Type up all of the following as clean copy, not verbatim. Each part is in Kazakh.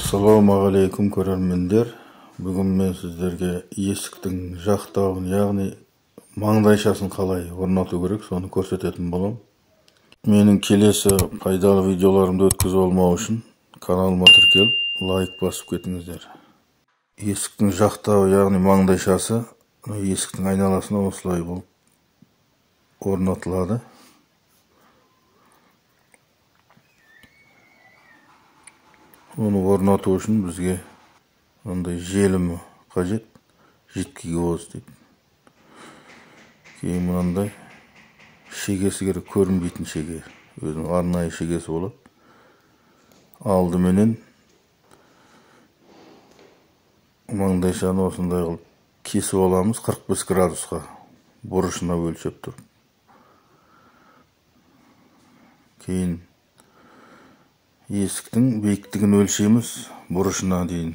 Ассалаумағалейкум көрермендер. Бүгін мен сіздерге есіктің жақтауын, яғни маңдайшасын қалай орнату керек, соны көрсететін болам. Менің келесі пайдалы видеоларымды өткізіп алмау үшін каналыма тіркеліп, лайк басып кетіңіздер. Есіктің жақтауы, яғни маңдайшасы есіктің айналасына осылай болып орнатылады. Оны орнату үшін бізге ондай желімі қажет, жидкий гвоздь дейді. Кейін мынандай шегесі керек, көрінбейтін шеге, өзінің арнайы шегесі болады. Алдыменен маңдайшаны осындай қылып кесіп аламыз 45 градусқа, бұрышына өлшеп тұрып. Кейін есіктің биіктігін өлшейміз, бұрышына дейін,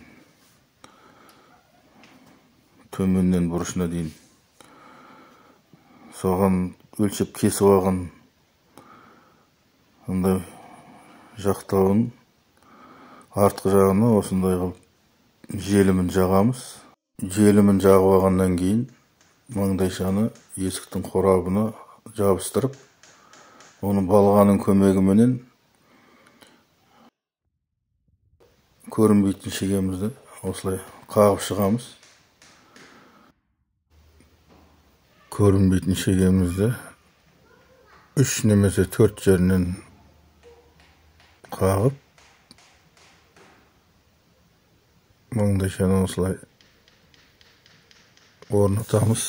төменнен бұрышына дейін. Соған өлшеп кесіп алған ондай жақтауын артқы жағына осындай қылып желімін жағамыз. Желімін жағып алғаннан кейін маңдайшаны есіктің қорабына жабыстырып, оны балғаның көмегіменен көрінбейтін шегемізді осылай қағып шығамыз. Көрінбейтін шегемізді 3 немесе 4 жерінен қағып, маңдайшаны осылай орнатамыз.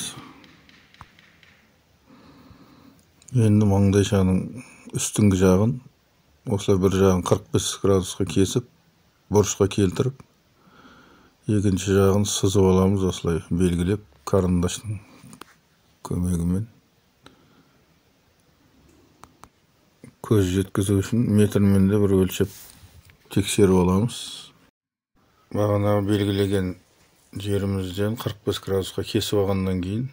Енді маңдайшаның үстіңгі жағын осылай бір жағын 45 градусқа кесіп, бұрышқа келтіріп, екінші жағын сызып аламыз, осылай белгілеп, карандаштың көмегімен. Көз жеткізу үшін метрмен де бір өлшеп тексеріп аламыз. Бағана белгілеген жерімізден 45 градусқа кесіп алғаннан кейін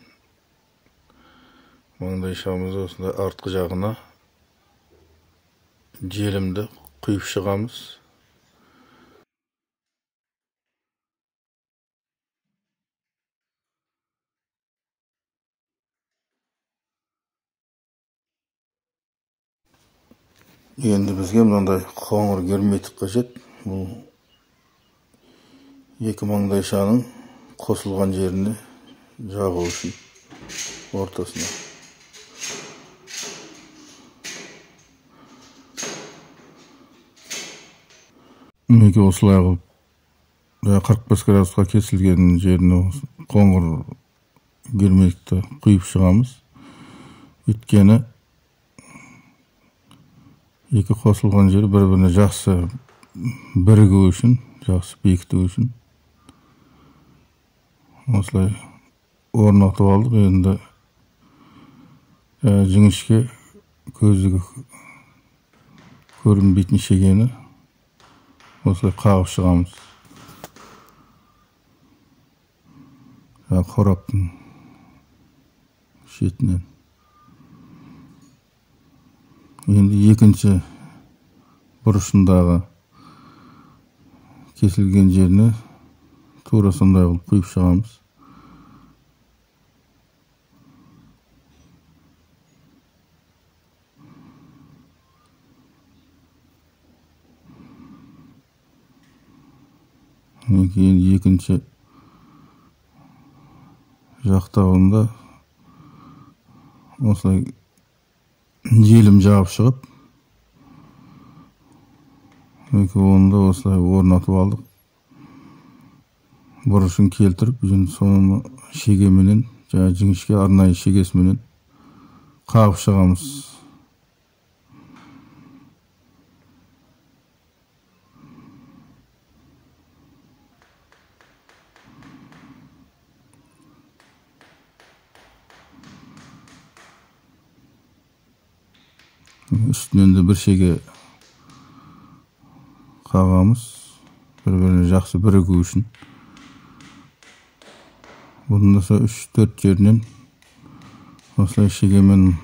маңдайшамызды осындай артқы жағына желімді құйып шығамыз. Енді бізге мынандай қоңыр герметик қажет. Бұл екі маңдайшаның қосылған жеріне жабу үшін ортасына. Мінекей осылай қылып 45 градусқа кесілген жеріне қоңыр герметикті құйып шығамыз. Өйткені екі қосылған жері бір-біріне жақсы бірігу үшін, жақсы бекіту үшін осылай орнатып алдық. Енді жіңішке көзігі көрінбейтін шегені осылай қағып шығамыз. Қораптың шетінен. Енді екінші бұрышындағы кесілген жеріне тура сондай қылып құйып шығамыз. Кейін екінші жақтауында осылай желім жағып шығып, оны да осылай орнатып алдық. Бұрышын келтіріп, соны шегеменен, жіңішке арнайы шегесіменен қағып шығамыз. Үстінен де бір шеге қағамыз, бір-біріне жақсы бірігу үшін. Бұны да 3-4 жерінен осылай шегемен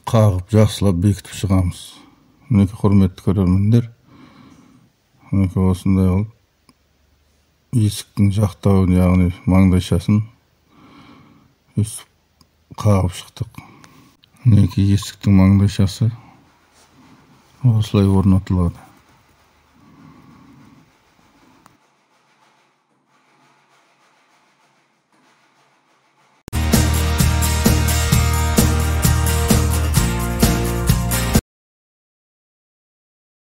қағып, жақсылап бекітіп шығамыз. Мінекей құрметті көрермендер, осындай қылып есіктің жақтауын, яғни маңдайшасын өстіп қағып шықтық. Мінекей есіктің маңдайшасы осылай орнатылады.